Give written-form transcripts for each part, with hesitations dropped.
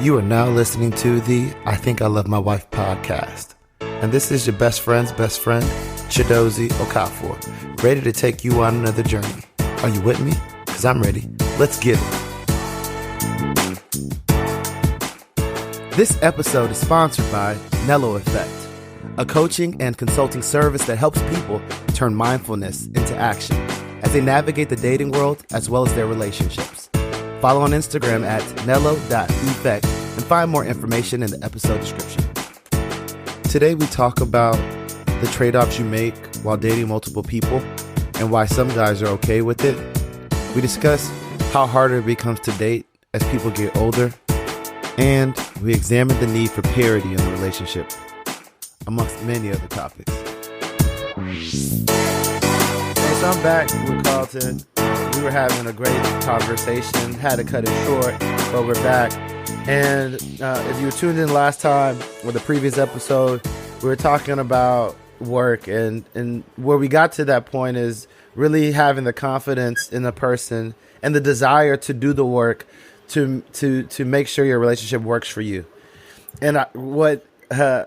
You are now listening to the I Think I Love My Wife podcast. And this is your best friend's best friend, Chidozie Okafor, ready to take you on another journey. Are you with me? Because I'm ready. Let's get it. This episode is sponsored by Nello Effect, a coaching and consulting service that helps people turn mindfulness into action as they navigate the dating world as well as their relationships. Follow on Instagram at nello.effect and find more information in the episode description. Today we talk about the trade-offs you make while dating multiple people and why some guys are okay with it. We discuss how harder it becomes to date as people get older, and we examine the need for parity in the relationship, amongst many other topics. Hey, so I'm back with Carlton. We were having a great conversation, had to cut it short, but we're back. And if you were tuned in last time or the previous episode, we were talking about work, and where we got to that point is really having the confidence in the person and the desire to do the work to make sure your relationship works for you. And what I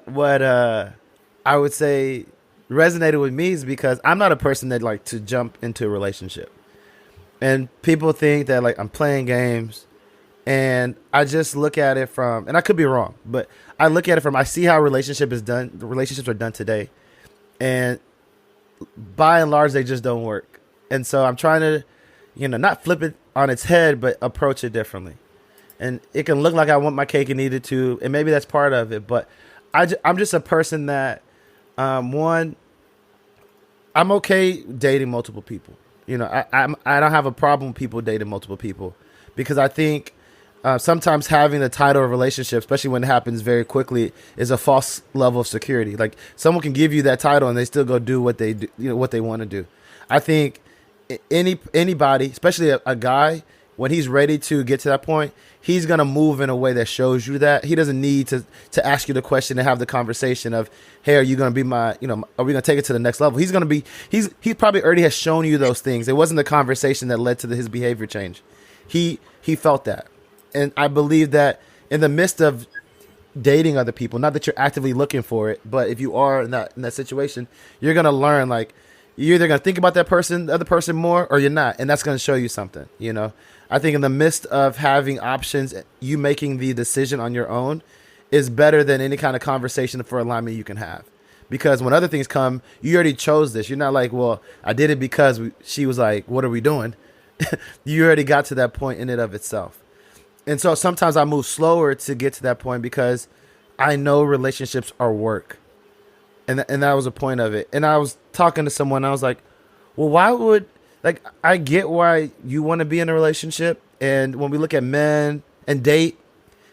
would say resonated with me is because I'm not a person that like to jump into a relationship. And people think that like I'm playing games, and I just look at it from, and I could be wrong, but I look at it from, I see how relationships are done today, and by and large they just don't work. And so I'm trying to, not flip it on its head, but approach it differently. And it can look like I want my cake and eat it too, and maybe that's part of it, but I'm just a person that, I'm okay dating multiple people. I don't have a problem with people dating multiple people, because I think sometimes having the title of relationship, especially when it happens very quickly, is a false level of security. Like someone can give you that title and they still go do what they do, what they want to do. I think anybody, especially a guy, when he's ready to get to that point, he's going to move in a way that shows you that. He doesn't need to ask you the question and have the conversation of, hey, are you going to be my, are we going to take it to the next level? He probably already has shown you those things. It wasn't the conversation that led to his behavior change. He felt that. And I believe that in the midst of dating other people, not that you're actively looking for it, but if you are in that situation, you're going to learn, like, you're either going to think about the other person more, or you're not. And that's going to show you something, I think in the midst of having options, you making the decision on your own is better than any kind of conversation for alignment you can have. Because when other things come, you already chose this. You're not like, well, I did it because she was like, what are we doing? You already got to that point in and of itself. And so sometimes I move slower to get to that point because I know relationships are work. And that was a point of it. And I was talking to someone, I was like, well, why would... Like, I get why you want to be in a relationship. And when we look at men and date,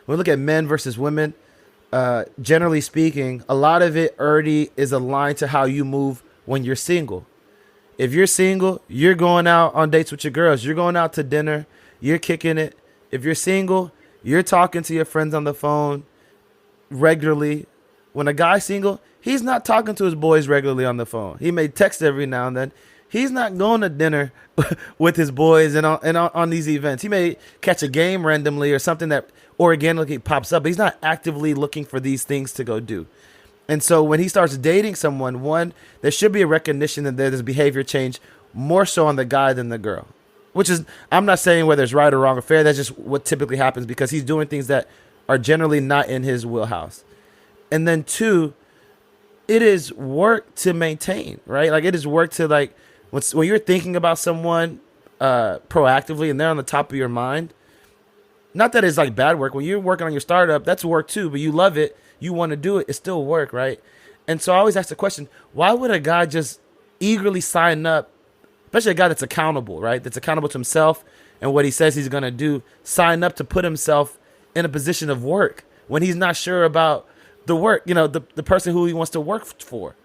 when we look at men versus women, generally speaking, a lot of it already is aligned to how you move when you're single. If you're single, you're going out on dates with your girls. You're going out to dinner. You're kicking it. If you're single, you're talking to your friends on the phone regularly. When a guy's single, he's not talking to his boys regularly on the phone. He may text every now and then. He's not going to dinner with his boys and on these events. He may catch a game randomly or something that organically pops up, but he's not actively looking for these things to go do. And so when he starts dating someone, one, there should be a recognition that there's behavior change more so on the guy than the girl, which is, I'm not saying whether it's right or wrong or fair. That's just what typically happens because he's doing things that are generally not in his wheelhouse. And then two, it is work to maintain, right? Like it is work to like, when you're thinking about someone proactively and they're on the top of your mind, not that it's like bad work. When you're working on your startup, that's work too, but you love it. You want to do it. It's still work, right? And so I always ask the question, why would a guy just eagerly sign up, especially a guy that's accountable, right? That's accountable to himself and what he says he's going to do, sign up to put himself in a position of work when he's not sure about the work, the person who he wants to work for.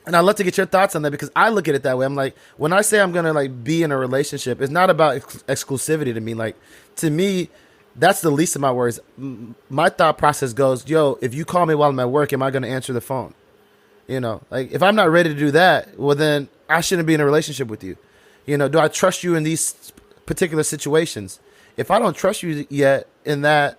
And I'd love to get your thoughts on that because I look at it that way. I'm like, when I say I'm going to like be in a relationship, it's not about exclusivity to me. Like, to me, that's the least of my worries. My thought process goes, yo, if you call me while I'm at work, am I going to answer the phone? Like if I'm not ready to do that, well, then I shouldn't be in a relationship with you. Do I trust you in these particular situations? If I don't trust you yet in that,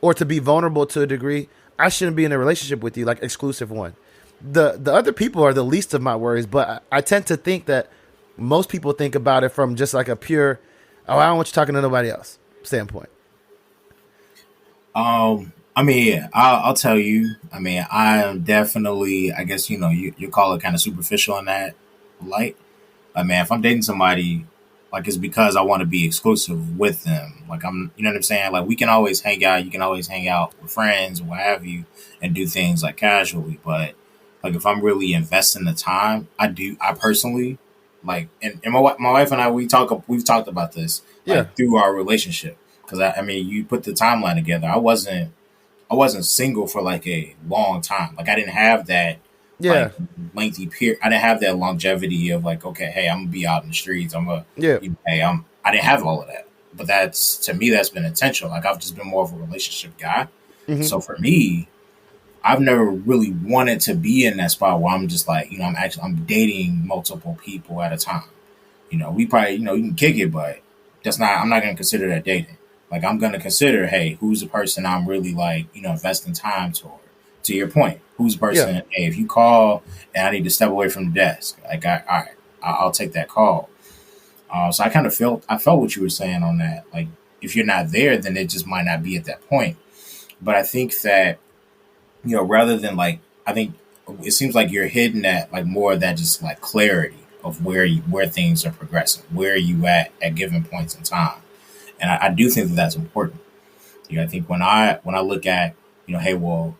or to be vulnerable to a degree, I shouldn't be in a relationship with you, like exclusive one. The other people are the least of my worries, but I tend to think that most people think about it from just like a pure, oh, I don't want you talking to nobody else standpoint. I mean, yeah, I'll tell you. I mean, I am definitely, I guess, you call it kind of superficial in that light. Like, man, if I'm dating somebody, like, it's because I want to be exclusive with them. Like, you know what I'm saying? Like, we can always hang out. You can always hang out with friends or what have you and do things like casually. But, like, if I'm really investing the time, I personally, like, and my wife and I, we've talked about this, Yeah, like, through our relationship. Because, I mean, you put the timeline together. I wasn't single for like a long time. Like I didn't have that yeah, like lengthy period. I didn't have that longevity of like, okay, hey, I'm gonna be out in the streets. yeah, Hey, I didn't have all of that. But that's to me, that's been intentional. Like I've just been more of a relationship guy. hmm, So for me, I've never really wanted to be in that spot where I'm just like, I'm dating multiple people at a time. We probably, you can kick it, but I'm not going to consider that dating. Like, I'm going to consider, hey, who's the person I'm really like, investing time toward? To your point, who's the yeah, person, hey, if you call and I need to step away from the desk, like, all right, I'll take that call. So I felt what you were saying on that. Like, if you're not there, then it just might not be at that point. But I think that, rather than like, I think it seems like you're hitting at like more of that just like clarity of where things are progressing, where are you at given points in time, and I do think that that's important. I think when I look at hey, well,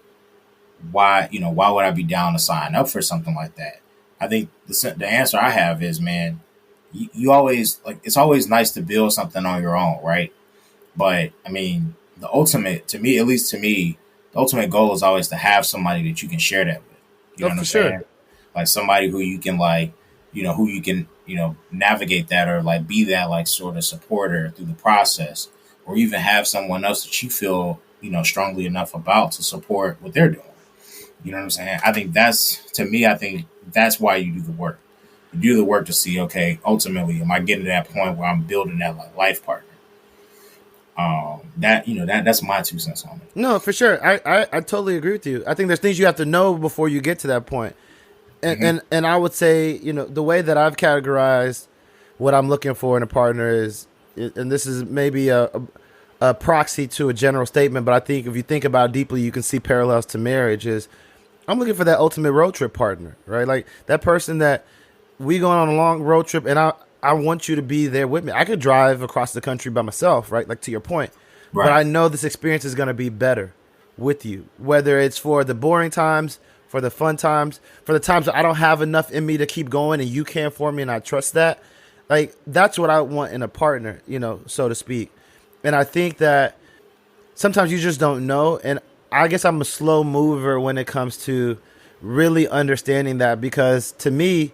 why would I be down to sign up for something like that? I think the answer I have is, man, you always like it's always nice to build something on your own, right? But I mean, the ultimate to me, at least to me, the ultimate goal is always to have somebody that you can share that with. You oh, know what for I'm sure. saying? Like somebody who you can like, who you can, navigate that or like be that like sort of supporter through the process, or even have someone else that you feel, strongly enough about to support what they're doing. You know what I'm saying? I think I think that's why you do the work. You do the work to see, okay, ultimately, am I getting to that point where I'm building that like life partner? That's my 2 cents on it. No, for sure. I totally agree with you. I think there's things you have to know before you get to that point. Mm-hmm. And I would say, the way that I've categorized what I'm looking for in a partner is, and this is maybe a proxy to a general statement, but I think if you think about it deeply, you can see parallels to marriage. Is I'm looking for that ultimate road trip partner, right? Like that person that we going on a long road trip, and I want you to be there with me. I could drive across the country by myself, right? Like to your point, but Right. I know this experience is going to be better with you, whether it's for the boring times, for the fun times, for the times that I don't have enough in me to keep going and you can for me, and I trust that. Like that's what I want in a partner, so to speak. And I think that sometimes you just don't know. And I guess I'm a slow mover when it comes to really understanding that, because to me,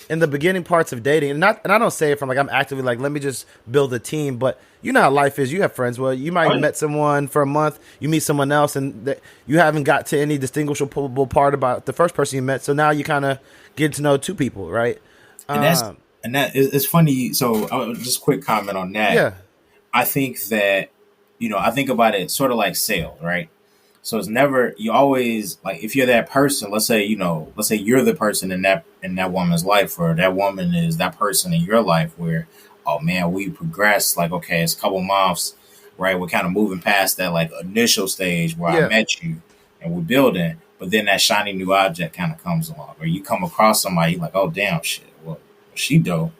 in the beginning parts of dating, and I don't say it from like I'm actively like let me just build a team, but you know how life is. You have friends. Well, you might Oh, have yeah. met someone for a month, you meet someone else, and you haven't got to any distinguishable part about the first person you met. So now you kind of get to know two people, right? And that's Um, and that is it's funny. So just quick comment on that. yeah, I think that I think about it sort of like sales, right? So it's never you always like if you're that person. Let's say you're the person in that woman's life, or that woman is that person in your life where, oh man, we progressed. Like okay, it's a couple months, right? We're kind of moving past that like initial stage where I yeah, met you and we're building, but then that shiny new object kind of comes along, or you come across somebody like, oh damn, shit, well she dope.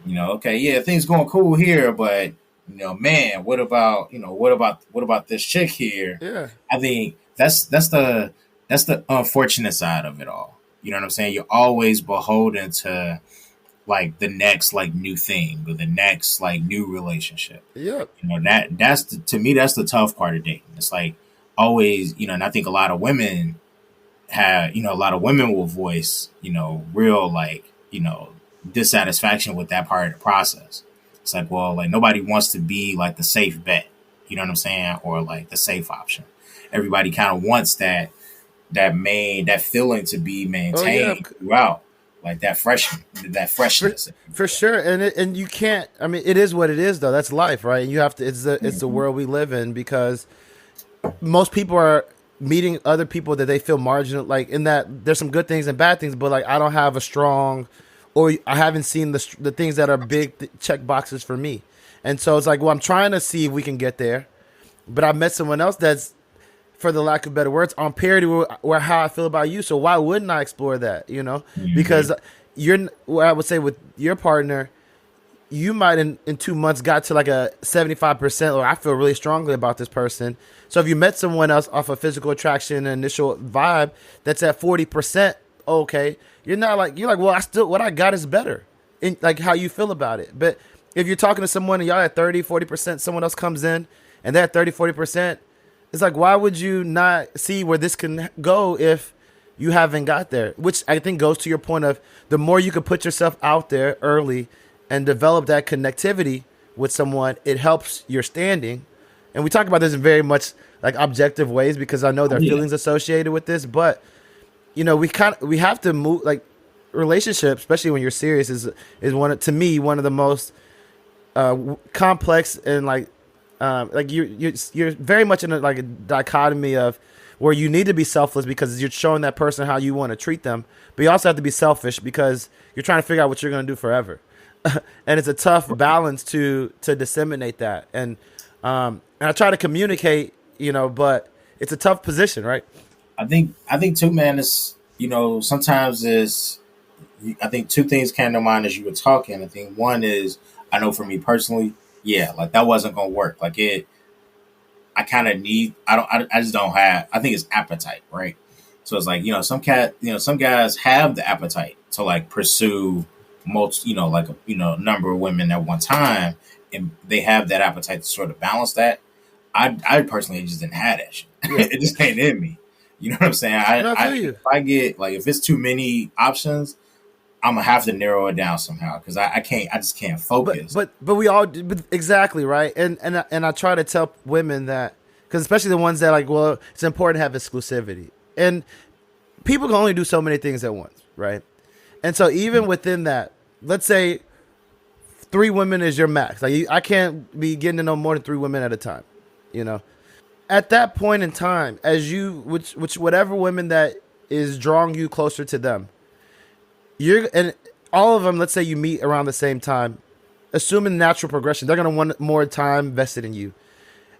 Okay, yeah, things going cool here, but man, what about this chick here? yeah. I think that's the unfortunate side of it all. You know what I'm saying? You're always beholden to like the next like new thing or the next like new relationship. Yep. To me that's the tough part of dating. It's like always, and I think a lot of women will voice, real like, dissatisfaction with that part of the process. It's like, well, like nobody wants to be like the safe bet, you know what I'm saying? Or like the safe option. Everybody kind of wants that feeling to be Oh yeah. maintained throughout. Like that For, freshness. for sure, and you can't. I mean, it is what it is, though. That's life, right? And you have to. It's the world we live in, because most people are meeting other people that they feel marginal, like in that there's some good things and bad things, but like I don't have a strong, or I haven't seen the things that are big check boxes for me. And so it's like, well, I'm trying to see if we can get there, but I met someone else that's, for the lack of better words, on parity where how I feel about you. So why wouldn't I explore that? You know, because you're, what I would say with your partner, you might in 2 months got to like a 75%, or I feel really strongly about this person. So if you met someone else off of physical attraction and initial vibe that's at 40%, okay, you're like, well, I still, what I got is better, in like how you feel about it. But if you're talking to someone and y'all at 30-40%, someone else comes in and they're at 30-40%, it's like, why would you not see where this can go if you haven't got there? Which I think goes to your point of, the more you can put yourself out there early and develop that connectivity with someone, it helps your standing. And we talk about this in very much like objective ways, because I know there are feelings associated with this, but you know, we have to move, like, relationships, especially when you're serious, is to me one of the most complex, and like you're very much in a dichotomy of where you need to be selfless because you're showing that person how you want to treat them, but you also have to be selfish because you're trying to figure out what you're going to do forever. And it's a tough balance to disseminate that. And I try to communicate, you know, but it's a tough position, right? I think too, man, is, you know, sometimes is, I think two things came to mind as you were talking. I think one is, I know for me personally, yeah, like that wasn't gonna work. Like I kind of need, I just don't have, I think it's appetite, right? So it's like, you know, some guys have the appetite to like pursue number of women at one time, and they have that appetite to sort of balance that. I personally just didn't have that shit. Yeah. It just ain't in me. You know what I'm saying? If I get, like, if it's too many options, I'm gonna have to narrow it down somehow, because I just can't focus. But we all, exactly, right. And I try to tell women that, because especially the ones that like, well, it's important to have exclusivity, and people can only do so many things at once, right? And so even within that, let's say 3 women is your max. Like, I can't be getting to know more than 3 women at a time, you know? At that point in time, as you, which whatever women that is drawing you closer to them, and all of them, let's say you meet around the same time, assuming natural progression, they're going to want more time vested in you.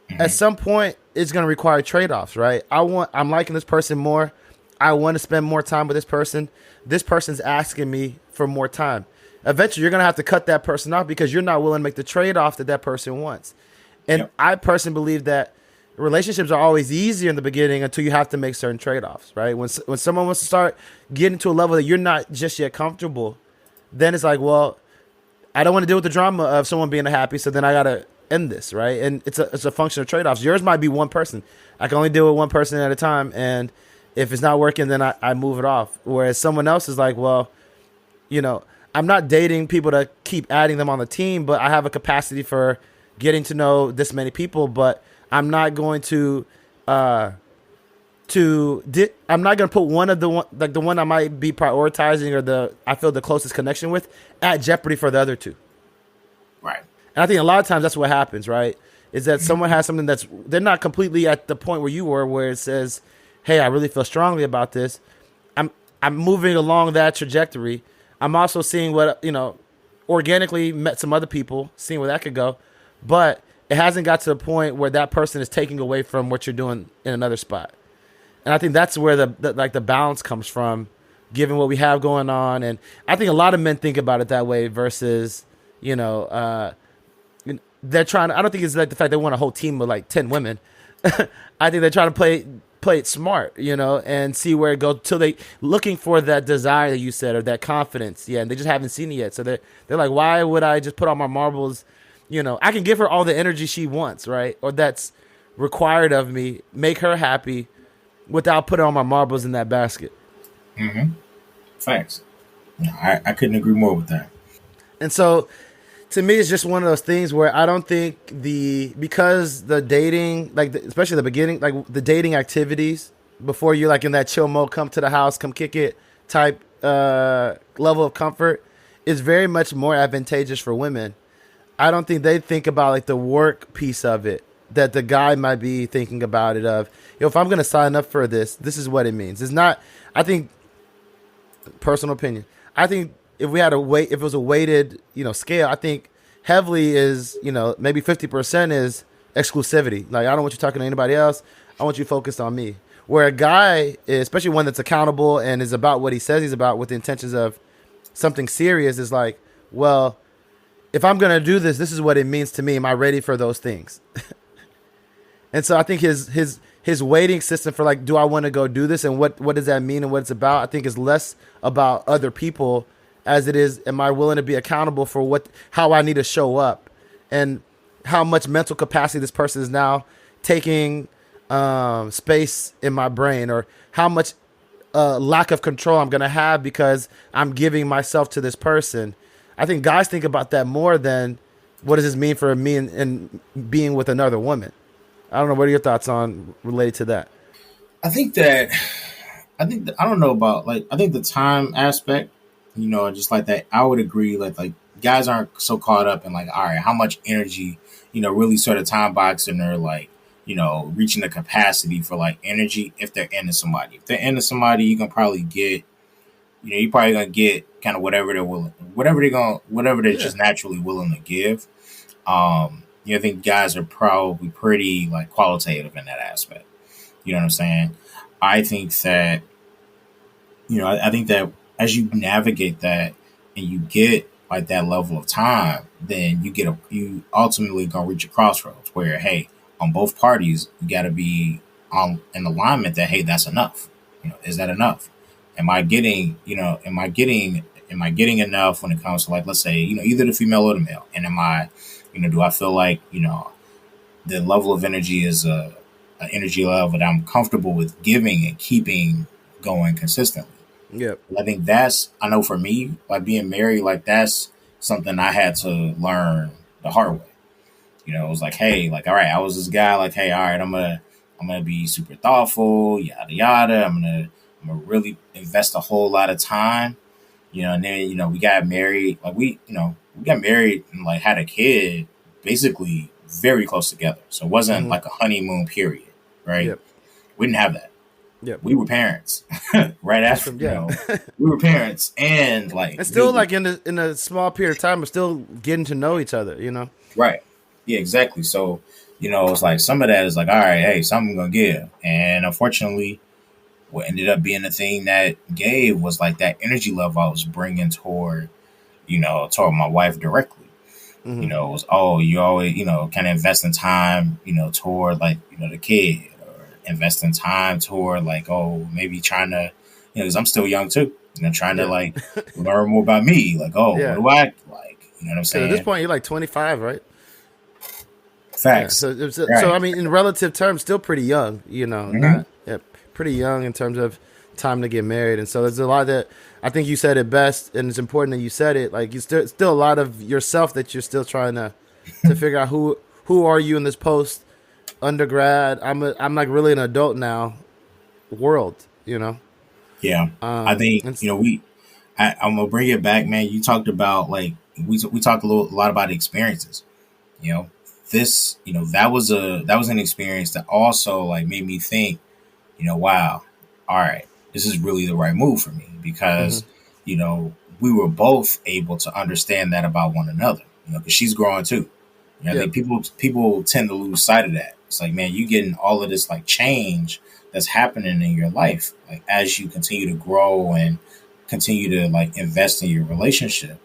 Mm-hmm. At some point, it's going to require trade-offs, right? I'm liking this person more. I want to spend more time with this person. This person's asking me for more time. Eventually, you're going to have to cut that person off because you're not willing to make the trade-off that person wants. And yep. I personally believe that relationships are always easier in the beginning until you have to make certain trade-offs, right? When someone wants to start getting to a level that you're not just yet comfortable, then it's like, well, I don't want to deal with the drama of someone being happy, so then I got to end this, right? And it's a function of trade-offs. Yours might be one person. I can only deal with one person at a time, and if it's not working, then I move it off. Whereas someone else is like, well, you know, I'm not dating people to keep adding them on the team, but I have a capacity for getting to know this many people, but I'm not going to I'm not going to put the one I might be prioritizing or I feel the closest connection with at jeopardy for the other 2. Right. And I think a lot of times that's what happens, right? Is that someone has something they're not completely at the point where you were, where it says, hey, I really feel strongly about this. I'm moving along that trajectory. I'm also seeing what, you know, organically met some other people, seeing where that could go. But it hasn't got to the point where that person is taking away from what you're doing in another spot. And I think that's where the balance comes from, given what we have going on. And I think a lot of men think about it that way versus, you know, they're trying to, I don't think it's like the fact they want a whole team of like 10 women. I think they're trying to play it smart, you know, and see where it goes till they looking for that desire that you said, or that confidence. Yeah. And they just haven't seen it yet. So they're like, why would I just put all my marbles? You know, I can give her all the energy she wants, right? Or that's required of me, make her happy without putting all my marbles in that basket. Mm-hmm. Facts. I couldn't agree more with that. And so to me, it's just one of those things where I don't think because the dating, like especially the beginning, like the dating activities before you're like in that chill mode, come to the house, come kick it type level of comfort is very much more advantageous for women. I don't think they think about like the work piece of it that the guy might be thinking about it of, if I'm going to sign up for this, this is what it means. It's not, I think, personal opinion, I think if we had a weight, if it was a weighted, scale, I think heavily is, maybe 50% is exclusivity. Like, I don't want you talking to anybody else. I want you focused on me. Where a guy, especially one that's accountable and is about what he says he's about with the intentions of something serious, is like, well, if I'm going to do this, this is what it means to me. Am I ready for those things? And so I think his weighting system for like, do I want to go do this and what does that mean and what it's about, I think is less about other people as it is, am I willing to be accountable for how I need to show up and how much mental capacity this person is now taking space in my brain, or how much lack of control I'm going to have because I'm giving myself to this person. I think guys think about that more than what does this mean for me and being with another woman. I don't know. What are your thoughts on related to that? I think I don't know about, like, I think the time aspect, just like that, I would agree. Like guys aren't so caught up in like, all right, how much energy, really sort of time boxing or like, reaching the capacity for like energy if they're into somebody. If they're into somebody, you can probably get, you're probably gonna get kind of whatever they're willing, whatever they're just naturally willing to give. I think guys are probably pretty like qualitative in that aspect. You know what I'm saying? I think that, I think that as you navigate that and you get like that level of time, then you ultimately gonna reach a crossroads where, hey, on both parties, you got to be on in alignment that, hey, that's enough. Is that enough? Am I getting enough when it comes to, like, let's say, either the female or the male? And am I, do I feel like, the level of energy is an energy level that I'm comfortable with giving and keeping going consistently? Yeah. I think I know for me, like being married, like that's something I had to learn the hard way. It was like, hey, like, all right, I was this guy, like, hey, all right, I'm gonna be super thoughtful, yada yada. I'm gonna really invest a whole lot of time, and then we got married, like we got married and like had a kid, basically very close together. So it wasn't like a honeymoon period, right? Yep. We didn't have that. Yep. We were parents right after, we were parents and like, and still like in a small period of time, we're still getting to know each other, Right. Yeah, exactly. So, it's like some of that is like, all right, hey, something gonna give. And unfortunately, what ended up being the thing that gave was like that energy level I was bringing toward my wife directly. Mm-hmm. It was, oh, you always, kind of investing time, toward like, the kid, or investing time toward like, oh, maybe trying to, because I'm still young too, trying to like learn more about me. Like, oh, what do I like? You know what I'm saying? At this point, you're like 25, right? Facts. Yeah, so right. I mean, in relative terms, still pretty young, not pretty young in terms of time to get married. And so there's a lot that I think you said it best, and it's important that you said it. Like, you still a lot of yourself that you're still trying to figure out who are you in this post undergrad. I'm like really an adult now world, Yeah, I think I'm gonna bring it back, man. You talked about like we talked a lot about experiences. This, that was an experience that also like made me think, wow, all right, this is really the right move for me because, we were both able to understand that about one another, because she's growing too. I think people tend to lose sight of that. It's like, man, you getting all of this like change that's happening in your life, like as you continue to grow and continue to like invest in your relationship.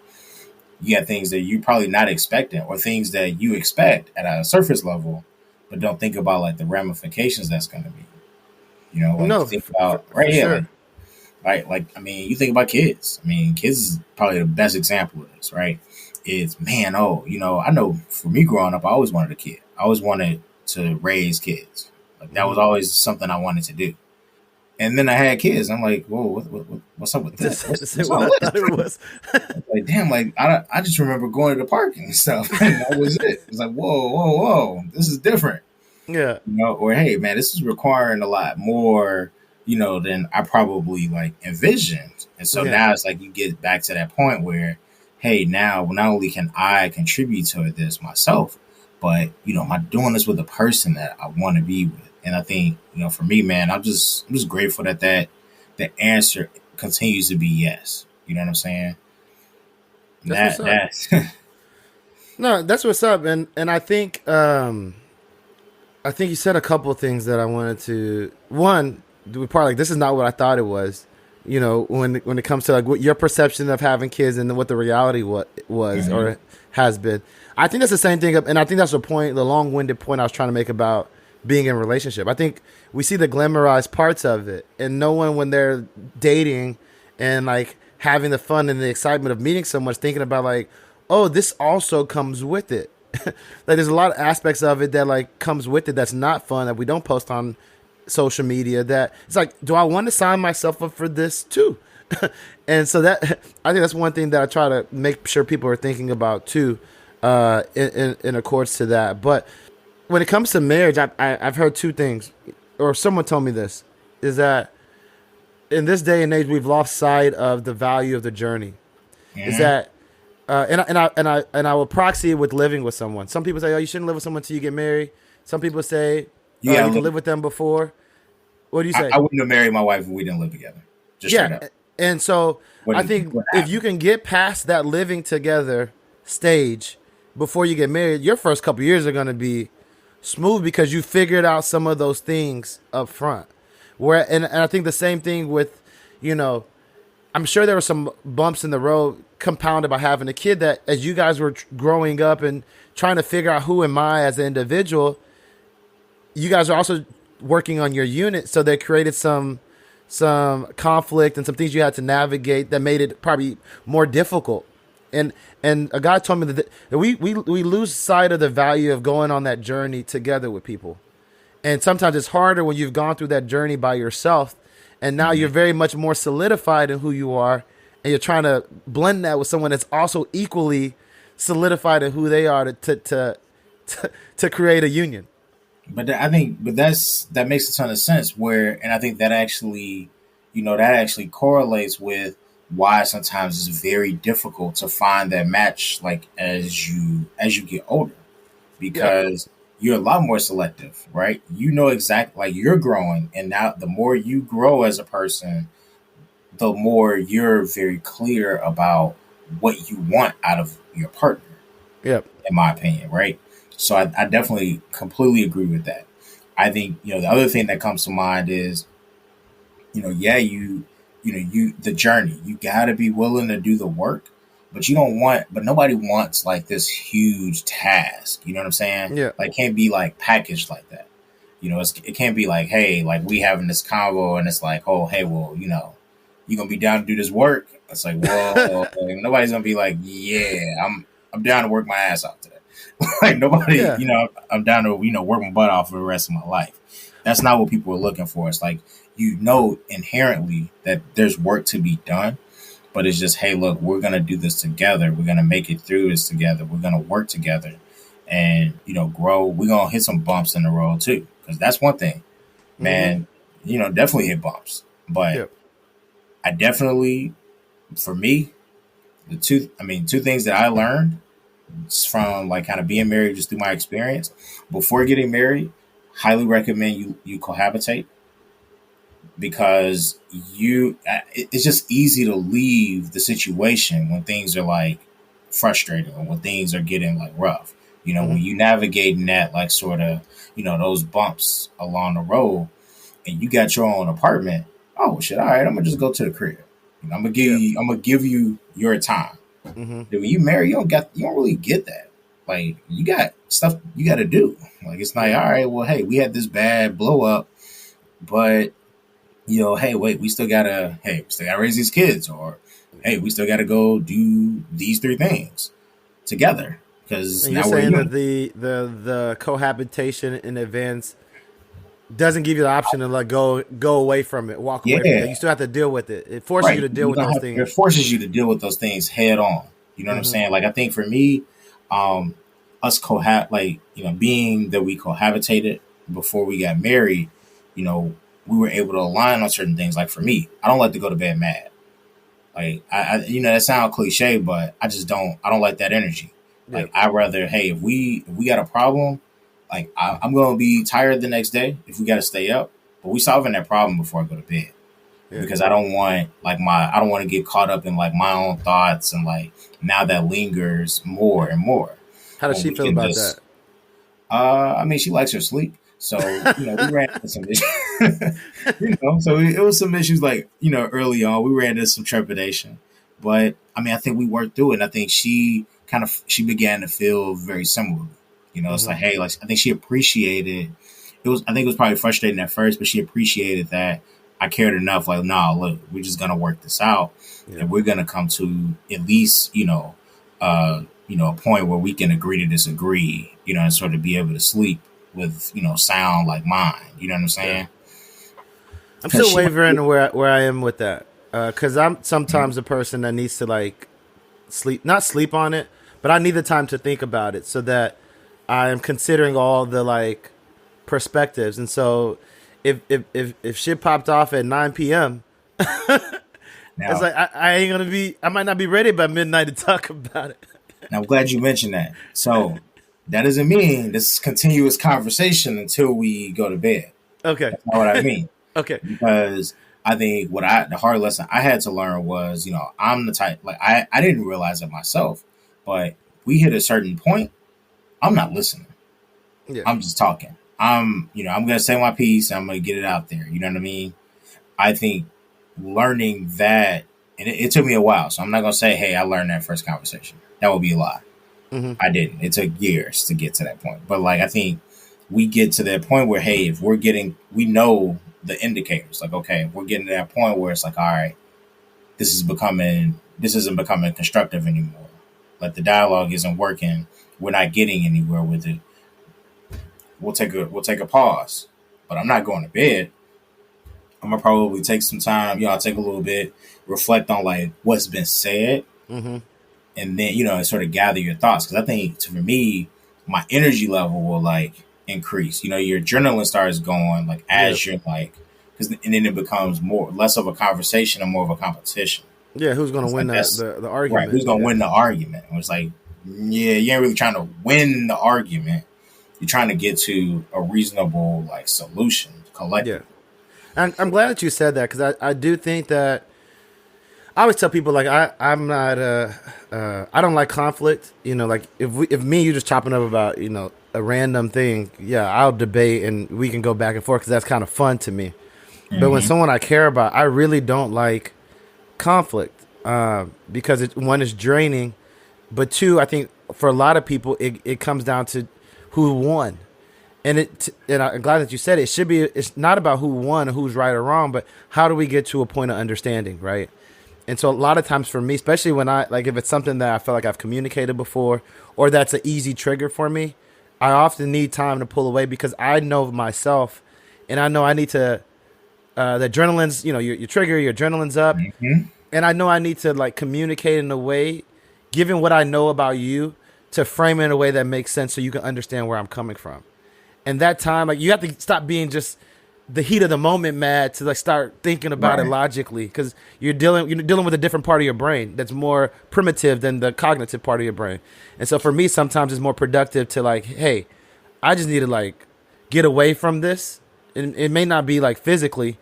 You got things that you're probably not expecting, or things that you expect at a surface level, but don't think about like the ramifications that's going to be. Think about right here. Sure. Like, I mean, you think about kids. I mean, kids is probably the best example of this, right? It's, man, I know for me growing up, I always wanted a kid. I always wanted to raise kids. Like that was always something I wanted to do. And then I had kids. I'm like, whoa, what's up with this? What's all this? It was. Like, damn, like I just remember going to the park and stuff. And that was it. It's like, whoa, this is different. Yeah. Or hey, man, this is requiring a lot more, than I probably like envisioned. And so now it's like you get back to that point where, hey, now not only can I contribute to this myself, but am I doing this with the person that I want to be with? And I think for me, man, I'm just grateful that the answer continues to be yes. You know what I'm saying? That's what's up. That's No, that's what's up, and I think you said a couple of things that I wanted to. One, we probably like this is not what I thought it was. When it comes to like what your perception of having kids and what the reality was Mhm. or has been. I think that's the same thing, and I think that's the long-winded point I was trying to make about being in a relationship. I think we see the glamorized parts of it, and no one when they're dating and like having the fun and the excitement of meeting someone is thinking about like, oh, this also comes with it. Like there's a lot of aspects of it that like comes with it that's not fun that we don't post on social media. That it's like, do I want to sign myself up for this too? And so that I think that's one thing that I try to make sure people are thinking about too, in accordance to that. But when it comes to marriage, I've heard two things, or someone told me this, is that in this day and age we've lost sight of the value of the journey. Is Mhm. that and I will proxy it with living with someone. Some people say, "Oh, you shouldn't live with someone until you get married." Some people say, You "You gotta can look. live with them before." What do you I say? wouldn't have married my wife if we didn't live together. Just straight Yeah, up. and so I Wouldn't think wouldn't if you happen. can get past that living together stage before you get married, your first couple years are going to be smooth because you figured out some of those things up front. And I think the same thing with, you know, I'm sure there were some bumps in the road compounded by having a kid that as you guys were growing up and trying to figure out who am I as an individual, you guys are also working on your unit, so they created some conflict and some things you had to navigate that made it probably more difficult. And and a guy told me that we lose sight of the value of going on that journey together with people. And sometimes it's harder when you've gone through that journey by yourself, and now you're Mhm. very much more solidified in who you are, and you're trying to blend that with someone that's also equally solidified in who they are to create a union. I think, that makes a ton of sense. And I think that actually, that actually correlates with why sometimes it's very difficult to find that match, like as you get older, Yeah. because you're a lot more selective, right? You know exactly, like you're growing, and now the more you grow as a person, the more you're very clear about what you want out of your partner, Yeah. in my opinion, right? So I definitely completely agree with that. I think the other thing that comes to mind is yeah, you the journey. You got to be willing to do the work, but nobody wants like this huge task. You know what I'm saying? Yeah. Like, it can't be like packaged like that. It can't be like, hey, like we having this convo and it's like, oh, hey, well, you gonna be down to do this work. It's like, well, like, nobody's gonna be like, yeah, I'm down to work my ass off today. Like, nobody, Yeah. I'm down to work my butt off for the rest of my life. That's not what people are looking for. It's like, inherently that there's work to be done, but it's just, hey, look, we're gonna do this together. We're gonna make it through this together. We're gonna work together, and grow. We're gonna hit some bumps in the road too, because that's one thing, Mm-hmm. man. Definitely hit bumps, but Yeah. I definitely, for me, two things that I learned from like kind of being married just through my experience. Before getting married, highly recommend you cohabitate, because it's just easy to leave the situation when things are like frustrating, or when things are getting like rough. Mm-hmm. When you navigating that, like, sort of, those bumps along the road, and you got your own apartment. Oh, well, shit! All right, I'm gonna just go to the crib. Yeah. I'm gonna give you your time. Mm-hmm. Dude, when you marry, you don't really get that. Like, you got stuff you got to do. Like, it's like, Yeah. all right, well, hey, we had this bad blow up, but hey, wait, we still gotta raise these kids, or hey, we still gotta go do these three things together, because And you're now we're a saying that unit. the cohabitation in advance doesn't give you the option to like go away from it, walk away from that. Yeah, You still have to deal with it. It forces you right. to deal with those It things. forces you to deal with those things head on. You know what I'm Mm-hmm. saying? Like, I think for me, um, us being that we cohabitated before we got married, you know, we were able to align on certain things. Like, for me, I don't like to go to bed mad. Like, that sounds cliche, but I just don't. I don't like that energy. Yep. Like I'd rather, hey, if we got a problem, like I'm gonna be tired the next day if we got to stay up, but we solving that problem before I go to bed Yeah. because I don't want I don't want to get caught up in like my own thoughts and like now that lingers more and more How does when she we feel can about just that? I mean, she likes her sleep. So, we ran into some issues, so it was some issues like, early on, we ran into some trepidation, but I mean, I think we worked through it. And I think she began to feel very similar. It's Hmm. like, hey, like, I think she appreciated I think it was probably frustrating at first, but she appreciated that I cared enough. Like, nah, look, we're just going to work this out Yeah. and we're going to come to at least, a point where we can agree to disagree, and sort of be able to sleep with, sound like mine. You know what I'm Yeah. saying? I'm Because still she, wavering where I am with that. Because I'm sometimes a person that needs to like not sleep on it, but I need the time to think about it so that I am considering all the like perspectives. And so if shit popped off at 9 p.m., it's now, like I ain't gonna be. I might not be ready by midnight to talk about it. now I'm glad you mentioned that. So that doesn't mean this is continuous conversation until we go to bed. Okay. That's not what I mean. Okay. Because I think the hard lesson I had to learn was, I'm the type, like, I didn't realize it myself, but we hit a certain point, I'm not listening. Yeah. I'm just talking. I'm going to say my piece. I'm going to get it out there. You know what I mean? I think learning that, and it took me a while, so I'm not going to say, hey, I learned that first conversation. That would be a lie. Hmm. I didn't. It took years to get to that point. But like, I think we get to that point where, hey, if we know the indicators, like, okay, if we're getting to that point where it's like, all right, this isn't becoming constructive anymore. Like the dialogue isn't working. We're not getting anywhere with it. We'll take a pause, but I'm not going to bed. I'm gonna probably take some time. I'll take a little bit, reflect on like what's been said, Hmm. and then sort of gather your thoughts. Because I think for me, my energy level will like increase. Your adrenaline starts going like Yeah. as you're like, and then it becomes less of a conversation and more of a competition. Yeah. Who's gonna It's win like that's the right. argument? Who's gonna Yeah. win the argument? And it's like, yeah, you ain't really trying to win the argument. You're trying to get to a reasonable like solution Yeah. collectively. And I'm glad that you said that because I do think that I always tell people like I'm not I don't like conflict. Like if me and you just chopping up about a random thing, yeah, I'll debate and we can go back and forth because that's kind of fun to me. But when Mm-hmm. someone I care about, I really don't like conflict because one is draining, but two, I think for a lot of people it comes down to who won. And I'm glad that you said it. It's not about who won or who's right or wrong, but how do we get to a point of understanding, right? And so a lot of times for me, especially when if it's something that I feel like I've communicated before or that's an easy trigger for me, I often need time to pull away because I know myself and I know I need to, the adrenaline's, your trigger, your adrenaline's up. Mm-hmm. And I know I need to like communicate in a way, given what I know about you, to frame it in a way that makes sense so you can understand where I'm coming from. And that time, like you have to stop being just the heat of the moment mad to like start thinking about it Right. logically because you're dealing with a different part of your brain that's more primitive than the cognitive part of your brain. And so for me, sometimes it's more productive to like, hey, I just need to like get away from this. And it may not be like physically,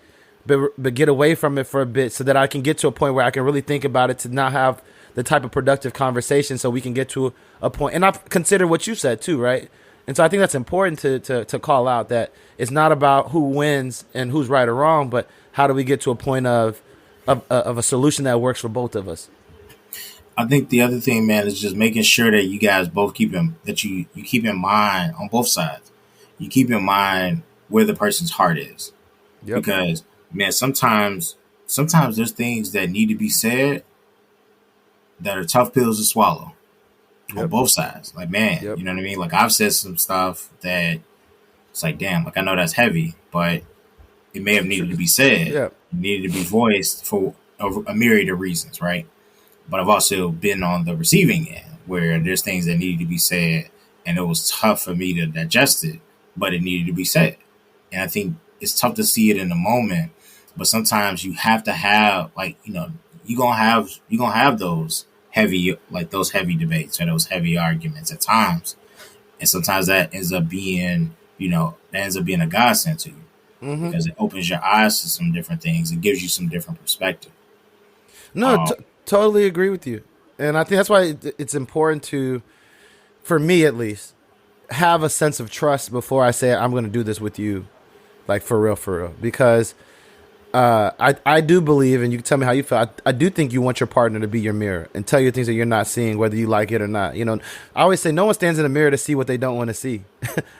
but get away from it for a bit so that I can get to a point where I can really think about it to not have the type of productive conversation so we can get to a point. And I've considered what you said too, right? And so I think that's important to call out that it's not about who wins and who's right or wrong, but how do we get to a point of a solution that works for both of us? I think the other thing, man, is just making sure that you guys both you keep in mind on both sides. You keep in mind where the person's heart is, Yep. because man, sometimes there's things that need to be said that are tough pills to swallow on Yep. both sides. Like, man, Yep. you know what I mean? Like, I've said some stuff that it's like, damn, like I know that's heavy, but it may have needed to be said, Yep. it needed to be voiced for a myriad of reasons, right? But I've also been on the receiving end where there's things that needed to be said, and it was tough for me to digest it, but it needed to be said. And I think it's tough to see it in the moment, but sometimes you have to have, like, you're gonna have those heavy, like those heavy debates or those heavy arguments at times. And sometimes that ends up being, that ends up being a godsend to you Mm-hmm. because it opens your eyes to some different things. It gives you some different perspective. No, Um, totally agree with you. And I think that's why it's important to, for me at least, have a sense of trust before I say I'm going to do this with you, like for real, because I do believe, and you can tell me how you feel. I do think you want your partner to be your mirror and tell you things that you're not seeing, whether you like it or not. I always say no one stands in the mirror to see what they don't want to see.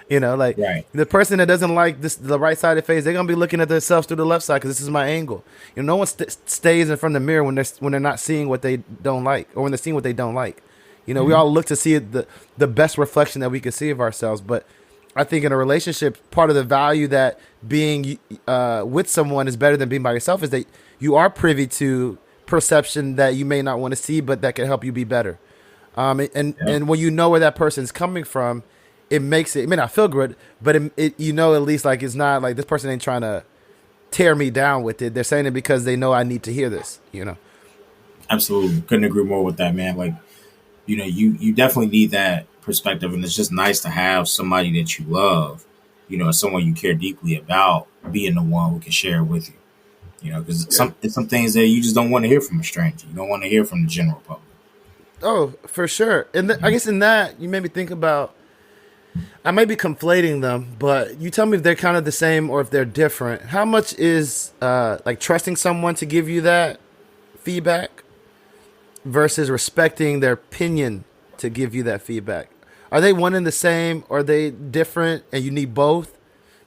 Like right. the person that doesn't like the right side of the face, they're gonna be looking at themselves through the left side because this is my angle. No one stays in front of the mirror when they're not seeing what they don't like, or when they're seeing what they don't like. We all look to see the best reflection that we can see of ourselves, but I think in a relationship, part of the value that being with someone is better than being by yourself is that you are privy to perception that you may not want to see, but that can help you be better. And when you know where that person's coming from, it makes it may not feel good, but at least like it's not like this person ain't trying to tear me down with it. They're saying it because they know I need to hear this. Absolutely. Couldn't agree more with that, man. Like, you definitely need that perspective, and it's just nice to have somebody that you love, someone you care deeply about, being the one who can share it with you. Because it's some things that you just don't want to hear from a stranger. You don't want to hear from the general public. Oh, for sure. And I guess in that you made me think about. I may be conflating them, but you tell me if they're kind of the same or if they're different. How much is like trusting someone to give you that feedback versus respecting their opinion to give you that feedback? Are they one and the same, or are they different and you need both?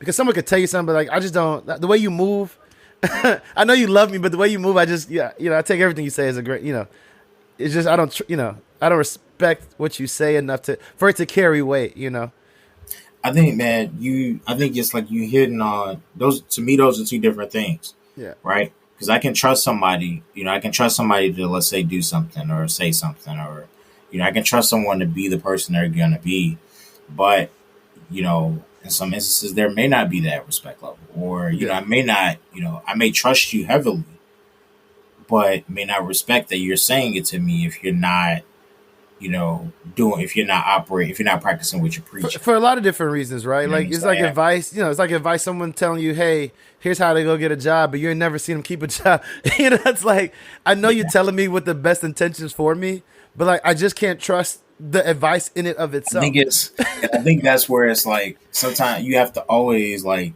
Because someone could tell you something, but like, I just don't, the way you move, I know you love me, but the way you move, I just, I take everything you say as a great, it's just, I don't respect what you say enough for it to carry weight, I think, man, I think just like you hitting on those, to me, those are two different things. Yeah. Right. Because I can trust somebody, to, let's say, do something or say something, or, I can trust someone to be the person they're going to be. But, in some instances, there may not be that respect level, or, I may not, I may trust you heavily, but may not respect that you're saying it to me if you're not, if you're not practicing what you're preaching. For a lot of different reasons, right? Like, it's like advice, it's like advice, someone telling you, hey, here's how to go get a job, but you ain't never seen them keep a job. It's like, I know you're telling me with the best intentions for me, but like, I just can't trust the advice in it of itself. I think that's where it's like, sometimes you have to always like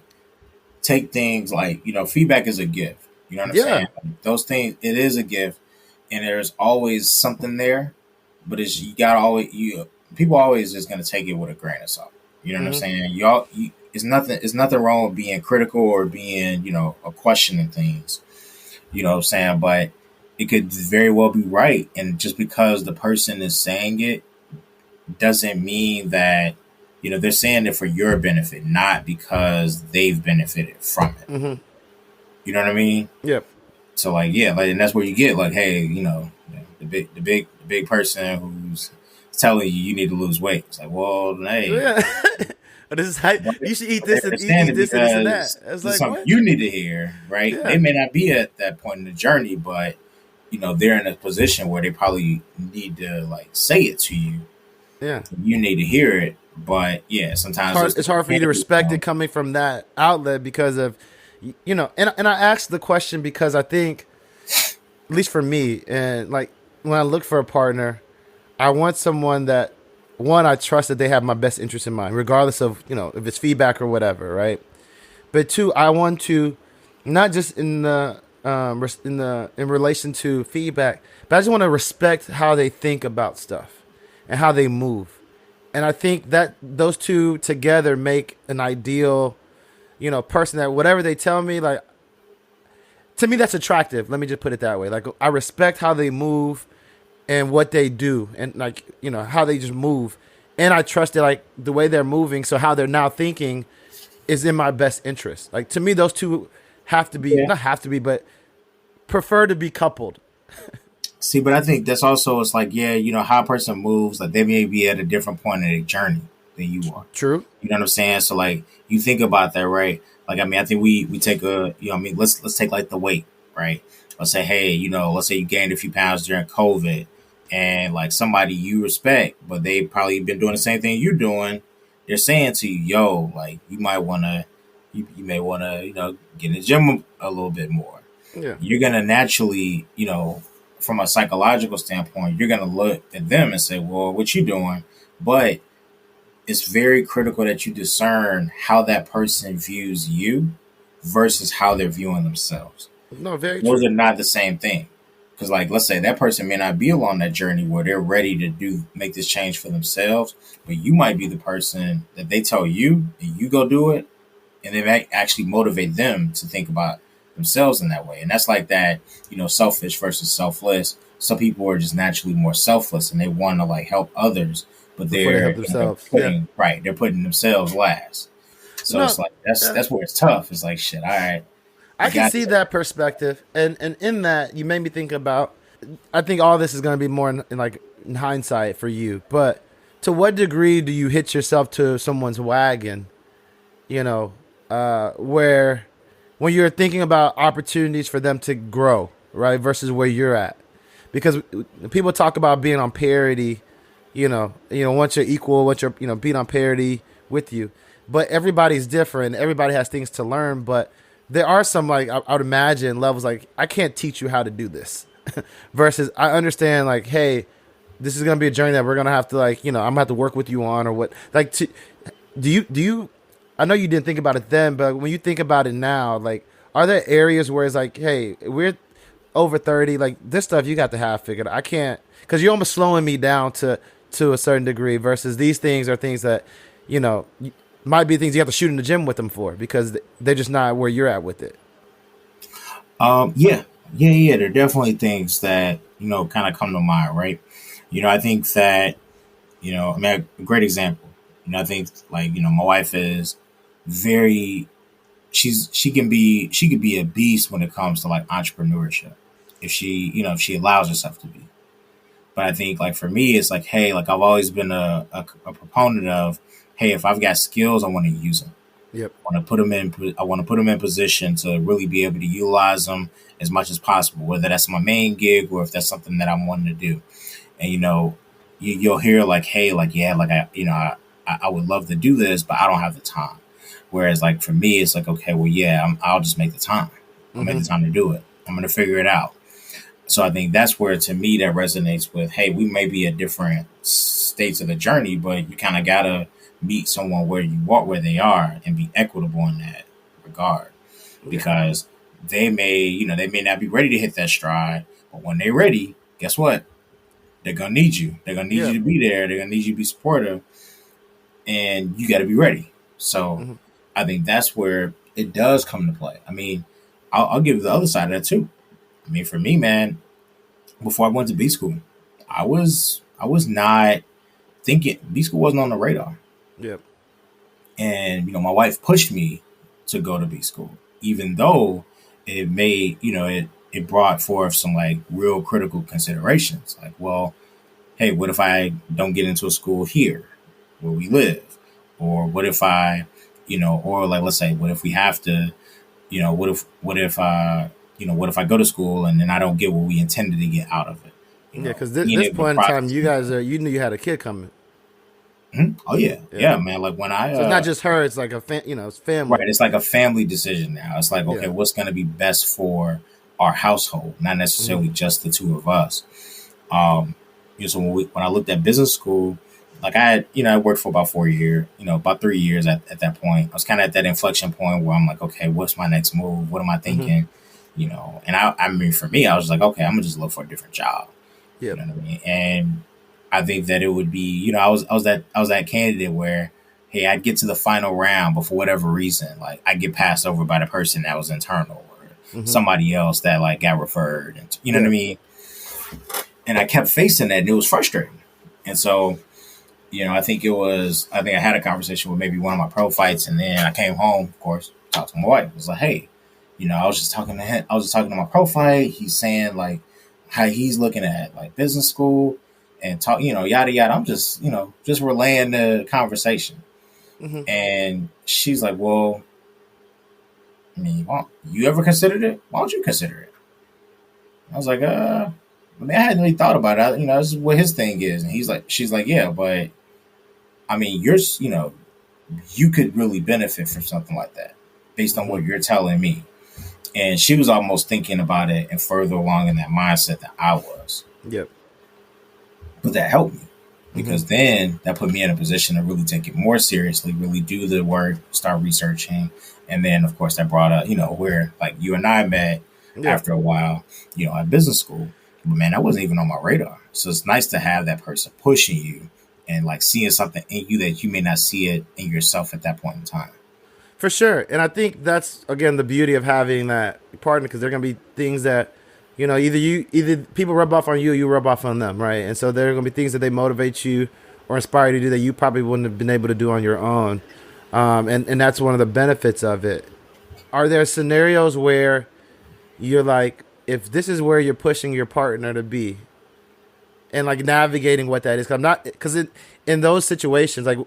take things like, feedback is a gift. You know what I'm saying? Like, those things, it is a gift, and there's always something there. But people always just gonna take it with a grain of salt. You know what I'm saying? It's nothing wrong with being critical or being, a questioning things. You know what I'm saying? But it could very well be right. And just because the person is saying it doesn't mean that, they're saying it for your benefit, not because they've benefited from it. Mm-hmm. You know what I mean? Yep. So like, yeah, like, and that's where you get like, hey, the big person who's telling you need to lose weight. It's like, well, hey, this is how you should eat this and eat this and that. It's like, something what? you need to hear, right? Yeah. They may not be at that point in the journey, but they're in a position where they probably need to like say it to you. Yeah, you need to hear it, but yeah, sometimes it's hard for you to respect it coming from that outlet because of, and I asked the question because I think, at least for me, and like when I look for a partner, I want someone that, one, I trust that they have my best interest in mind, regardless of, if it's feedback or whatever, right? But two, I want to, not just in relation to feedback, but I just want to respect how they think about stuff and how they move. And I think that those two together make an ideal, person that whatever they tell me, like, to me, that's attractive. Let me just put it that way. Like, I respect how they move and what they do, and like, how they just move. And I trust that, like, the way they're moving, so how they're now thinking is in my best interest. Like, to me, those two have to be, not have to be, but prefer to be coupled. See, but I think that's also, it's like, how a person moves, like, they may be at a different point in their journey than you are. True. You know what I'm saying? So, like, you think about that, right? Like, I mean, I think we take let's take like the weight, right? Let's say, hey, let's say you gained a few pounds during COVID, and like somebody you respect, but they probably been doing the same thing you're doing, they're saying to you, yo, like you might wanna you may wanna, get in the gym a little bit more. Yeah. You're gonna naturally, from a psychological standpoint, you're gonna look at them and say, well, what you doing? But it's very critical that you discern how that person views you versus how they're viewing themselves. No, very Those true. are not the same thing. Because, like, let's say that person may not be along that journey where they're ready to make this change for themselves, but you might be the person that they tell you and you go do it, and they might actually motivate them to think about themselves in that way. And that's like that, selfish versus selfless. Some people are just naturally more selfless and they want to like help others, but Before they help they're themselves. Yeah. they're putting themselves last. So No, it's like that's where it's tough. It's like shit. All right, I you can got see to. that perspective, and in that you made me think about. I think all this is going to be more in like in hindsight for you, but to what degree do you hitch yourself to someone's wagon? Where when you're thinking about opportunities for them to grow, right, versus where you're at, because people talk about being on parity, once you're equal, once you're being on parity with you, but everybody's different. Everybody has things to learn, but there are some like I would imagine levels like I can't teach you how to do this, versus I understand like hey, this is gonna be a journey that we're gonna have to like I'm gonna have to work with you on or what like do you I know you didn't think about it then, but when you think about it now, like are there areas where it's like hey we're over 30 like this stuff you got to have figured out. I can't because you're almost slowing me down to a certain degree versus these things are things that might be things you have to shoot in the gym with them for because they're just not where you're at with it. Yeah. There are definitely things that kind of come to mind, right? I think that I mean, a great example. I think like my wife is very she could be a beast when it comes to like entrepreneurship if she allows herself to be. But I think like for me, it's like hey, like I've always been a proponent of hey, if I've got skills, I want to use them. Yep. I want to put them in position to really be able to utilize them as much as possible, whether that's my main gig or if that's something that I'm wanting to do. And you'll hear like, hey, like yeah, like I would love to do this, but I don't have the time. Whereas like for me, it's like okay, well yeah, I'll just make the time. I'll make the time to do it. I'm gonna figure it out. So I think that's where to me that resonates with hey, we may be at different states of the journey, but you kind of gotta meet someone where you walk where they are and be equitable in that regard because they may not be ready to hit that stride, but when they're ready, guess what? They're gonna need you. They're gonna need Yeah. you to be there. They're gonna need you to be supportive, and you got to be ready. So Mm-hmm. I think that's where it does come to play. I mean, I'll give the other side of that too. I mean, for me, man, before I went to B school, I was not thinking B school wasn't on the radar. Yep. And my wife pushed me to go to B school, even though it made it brought forth some like real critical considerations. Like, well, hey, what if I don't get into a school here where we live, or what if I, or like let's say, what if we have to, what if I go to school and then I don't get what we intended to get out of it, Yeah, because being this able to point in time, process you that. guys you knew you had a kid coming. Oh yeah, Yeah. yeah, man. Like when I So it's not just her; it's like it's right, family. it's like a family decision now. It's like, Yeah. okay, what's going to be best for our household, not Mm-hmm. necessarily just the two of us. So when I looked at business school, like I worked for about 4 years, about 3 years at that point. I was kind of at that inflection point where I'm like, okay, what's my next move? What am I Mm-hmm. thinking? And I mean, for me, I was like, okay, I'm gonna just look for a different job. You Yep. know what I mean? And I think that it would be, I was that candidate where, hey, I'd get to the final round, but for whatever reason, like I get passed over by the person that was internal or Mm-hmm. somebody else that like got referred, and you know what I Yeah. mean. And I kept facing that, and it was frustrating. And so, I think I had a conversation with maybe one of my pro fights, and then I came home, of course, talked to my wife. I was like, hey, I was just talking to him. I was just talking to my pro fight. He's saying like how he's looking at like business school and talk, yada yada. I'm just, just relaying the conversation. Mm-hmm. And she's like, well, I mean, you ever considered it? Why don't you consider it? I was like, I mean, I hadn't really thought about it. You know, this is what his thing is. And she's like, yeah, but I mean, you could really benefit from something like that based on Mm-hmm. what you're telling me. And she was almost thinking about it and further along in that mindset that I was. Yep. But that helped me Mm-hmm. because then that put me in a position to really take it more seriously, really do the work, start researching. And then, of course, that brought up, where like you and I met Yeah. after a while, at business school. But man, that wasn't even on my radar. So it's nice to have that person pushing you and like seeing something in you that you may not see it in yourself at that point in time. For sure. And I think that's again the beauty of having that partner, because there are gonna be things that, either people rub off on you or you rub off on them, right? And so there are gonna be things that they motivate you or inspire you to do that you probably wouldn't have been able to do on your own. And that's one of the benefits of it. Are there scenarios where you're like, if this is where you're pushing your partner to be, and like navigating what that is? 'Cause I'm not, because in those situations, like,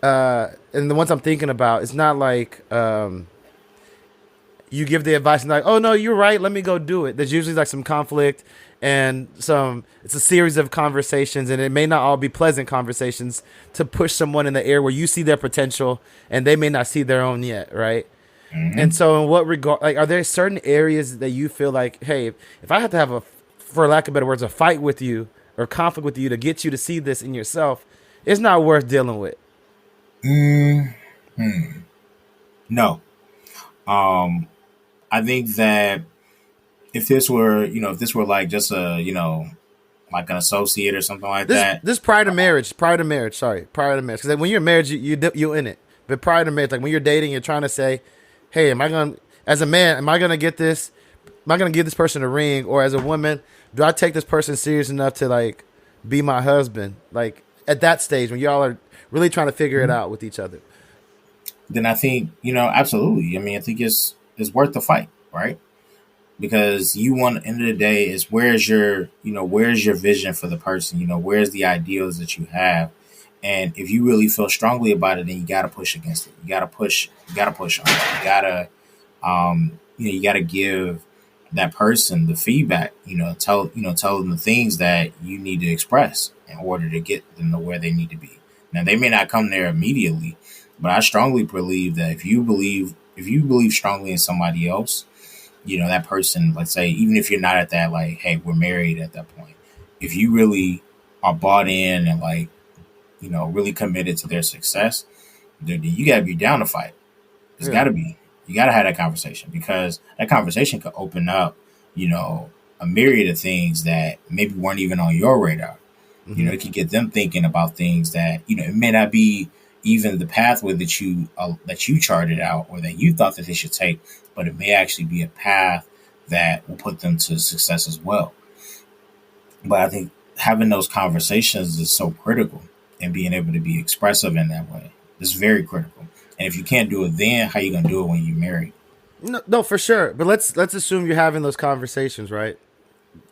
and the ones I'm thinking about, it's not like you give the advice and like, oh no, you're right, let me go do it. There's usually like some conflict and it's a series of conversations, and it may not all be pleasant conversations to push someone in the air where you see their potential and they may not see their own yet, right? And so in what regard, like, are there certain areas that you feel like, hey, if I have to have for lack of better words, a fight with you or conflict with you to get you to see this in yourself, it's not worth dealing with? No. I think that if this were, like just like an associate or something like This that. this prior to marriage, because when you're married, you're in it. But prior to marriage, like when you're dating, you're trying to say, hey, as a man, am I gonna get this? Am I gonna give this person a ring? Or as a woman, do I take this person serious enough to like be my husband? Like at that stage when y'all are really trying to figure it out with each other. Then I think, absolutely. I mean, I think it's worth the fight, right? Because you want, at the end of the day, is where's your vision for the person? Where's the ideals that you have? And if you really feel strongly about it, then you got to push against it. You got to push. You got to push on it. You got to give that person the feedback. Tell them the things that you need to express in order to get them to where they need to be. Now, they may not come there immediately, but I strongly believe that if you believe strongly in somebody else, that person, let's say, even if you're not at that, like, hey, we're married at that point, if you really are bought in and like, really committed to their success, then you got to be down to fight. It's got to be. You got to have that conversation, because that conversation could open up, a myriad of things that maybe weren't even on your radar. Mm-hmm. It can get them thinking about things that, it may not be even the pathway that you charted out or that you thought that they should take, but it may actually be a path that will put them to success as well. But I think having those conversations is so critical, and being able to be expressive in that way is very critical. And if you can't do it then, how you going to do it when you're married? No, for sure. But let's assume you're having those conversations, right?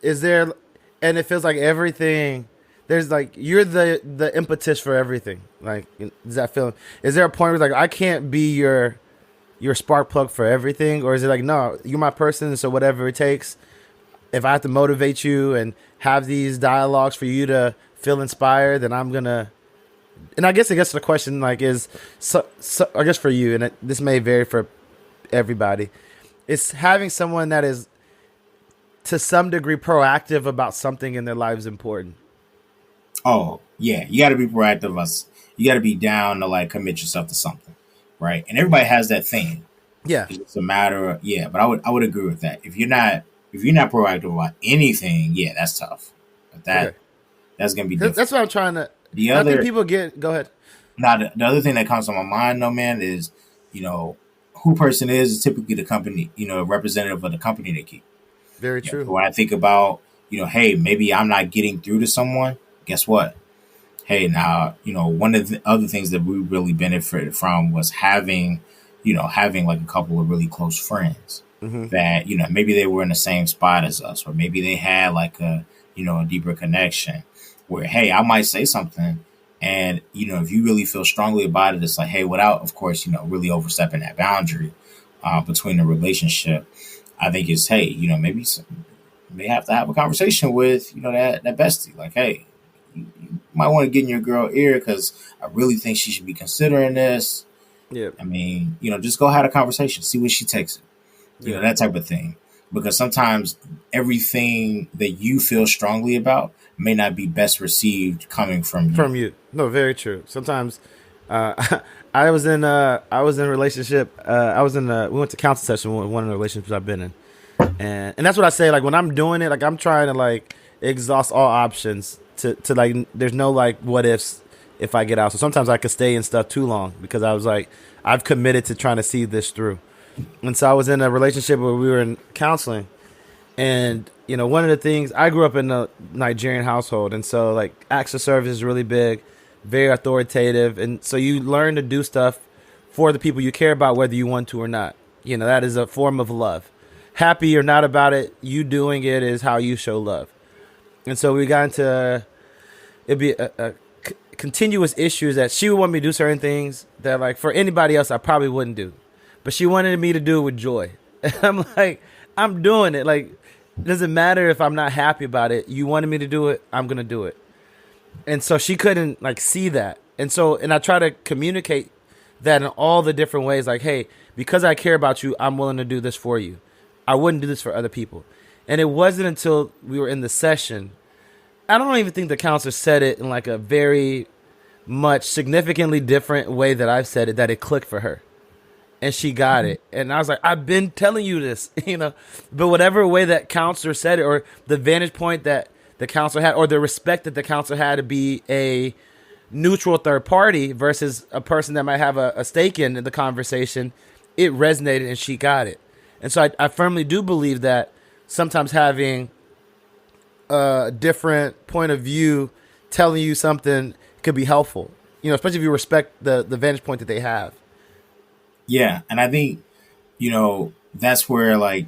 Is there, and it feels like everything, there's like, you're the impetus for everything. Like, does that feel, is there a point where like, I can't be your spark plug for everything? Or is it like, no, you're my person, so whatever it takes, if I have to motivate you and have these dialogues for you to feel inspired, then I'm gonna. And I guess the question like is, so I guess for you, and this may vary for everybody, it's having someone that is to some degree proactive about something in their lives important. Oh yeah, you got to be proactive. You got to be down to like commit yourself to something, right? And everybody has that thing. Yeah, It's a matter of, yeah. But I would agree with that. If you're not proactive about anything, yeah, that's tough. But okay. that's gonna be difficult. That's what I'm trying to. The I think other people get. Go ahead. Now, the other thing that comes to my mind, though, man, is, who person is typically the company, representative of the company they keep. Very true. So when I think about, hey, maybe I'm not getting through to someone, guess what? Hey, now, one of the other things that we really benefited from was having like a couple of really close friends that, maybe they were in the same spot as us, or maybe they had like a deeper connection where, hey, I might say something. And, if you really feel strongly about it, it's like, hey, without, of course, really overstepping that boundary between the relationship, I think it's, hey, may have to have a conversation with, that bestie. Like, hey, you might want to get in your girl ear because I really think she should be considering this. Yeah. I mean, just go have a conversation, see what she takes it. That type of thing. Because sometimes everything that you feel strongly about may not be best received coming from you. From you. No, very true. Sometimes I was in a relationship. We went to counseling session with one of the relationships I've been in. And that's what I say, like when I'm doing it, like I'm trying to like exhaust all options to like there's no like what ifs if I get out. So sometimes I could stay in stuff too long because I was like I've committed to trying to see this through. And so I was in a relationship where we were in counseling, and one of the things, I grew up in a Nigerian household, and so like acts of service is really big, very authoritative, and so you learn to do stuff for the people you care about, whether you want to or not. That is a form of love. Happy or not about it, you doing it is how you show love. And so we got into it'd be a continuous issues that she would want me to do certain things that like for anybody else I probably wouldn't do. But she wanted me to do it with joy. And I'm like, I'm doing it. Like, it doesn't matter if I'm not happy about it. You wanted me to do it, I'm going to do it. And so she couldn't, like, see that. And I try to communicate that in all the different ways. Like, hey, because I care about you, I'm willing to do this for you. I wouldn't do this for other people. And it wasn't until we were in the session. I don't even think the counselor said it in, like, a very much significantly different way that I've said it, that it clicked for her. And she got it. And I was like, I've been telling you this, But whatever way that counselor said it, or the vantage point that the counselor had, or the respect that the counselor had to be a neutral third party versus a person that might have a stake in the conversation, it resonated and she got it. And so I firmly do believe that sometimes having a different point of view telling you something could be helpful, especially if you respect the vantage point that they have. Yeah, and I think, that's where, like,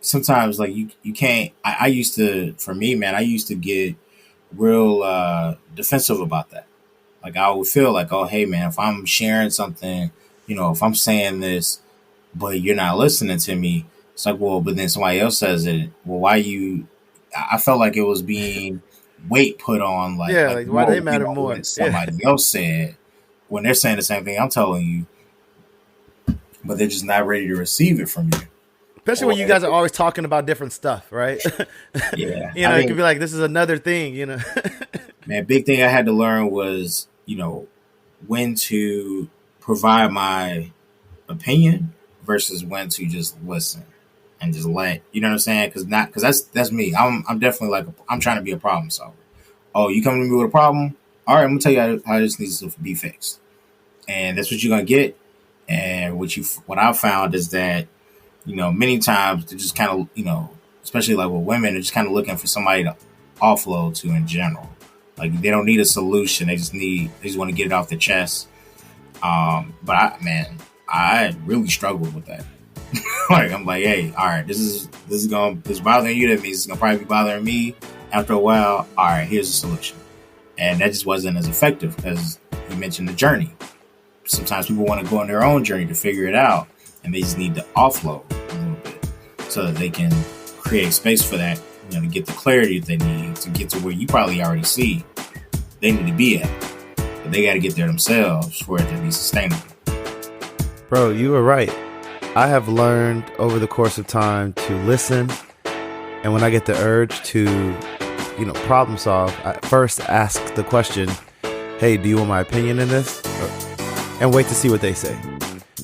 sometimes, like, you can't... I used to... For me, man, I used to get real defensive about that. Like, I would feel like, oh, hey, man, if I'm sharing something, if I'm saying this, but you're not listening to me, it's like, well, but then somebody else says it. Well, why you... I felt like it was being weight put on, like... Yeah, like why they matter more? What somebody else said when they're saying the same thing I'm telling you. But they're just not ready to receive it from you. Especially when you guys are always talking about different stuff, right? Yeah. It could be like, this is another thing, Man, big thing I had to learn was, when to provide my opinion versus when to just listen and just let, you know what I'm saying? Because that's me. I'm definitely like, I'm trying to be a problem solver. Oh, you coming to me with a problem? All right, I'm going to tell you how this needs to be fixed. And that's what you're going to get. And what I've found is that, many times they're just kind of, especially like with women, they're just kind of looking for somebody to offload to in general. Like they don't need a solution. They just want to get it off their chest. But I really struggled with that. Like, I'm like, hey, all right, this is bothering you. That means it's going to probably be bothering me after a while. All right, here's the solution. And that just wasn't as effective because you mentioned the journey. Sometimes people want to go on their own journey to figure it out, and they just need to offload a little bit so that they can create space for that, to get the clarity that they need to get to where you probably already see they need to be at. But they got to get there themselves for it to be sustainable. Bro, you were right. I have learned over the course of time to listen, and when I get the urge to, problem solve, I first ask the question, hey, do you want my opinion in this? And wait to see what they say.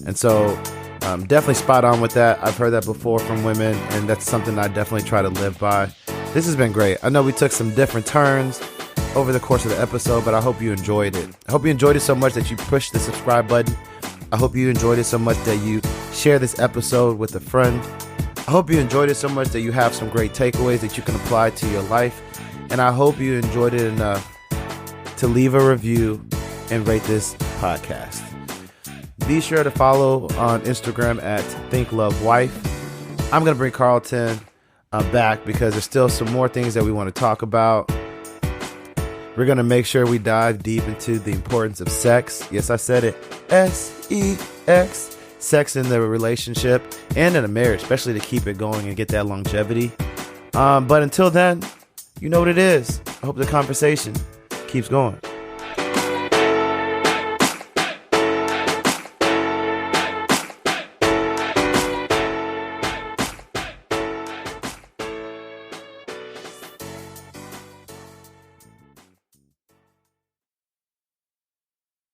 And so definitely spot on with that. I've heard that before from women, and that's something I definitely try to live by. This has been great. I know we took some different turns over the course of the episode, but I hope you enjoyed it. I hope you enjoyed it so much that you pushed the subscribe button. I hope you enjoyed it so much that you share this episode with a friend. I hope you enjoyed it so much that you have some great takeaways that you can apply to your life. And I hope you enjoyed it enough to leave a review and rate this podcast. Be sure to follow on Instagram at ThinkLoveWife. I'm going to bring Carlton back because there's still some more things that we want to talk about. We're going to make sure we dive deep into the importance of sex. Yes, I said it. S-E-X. Sex in the relationship and in a marriage, especially to keep it going and get that longevity. But until then, you know what it is. I hope the conversation keeps going.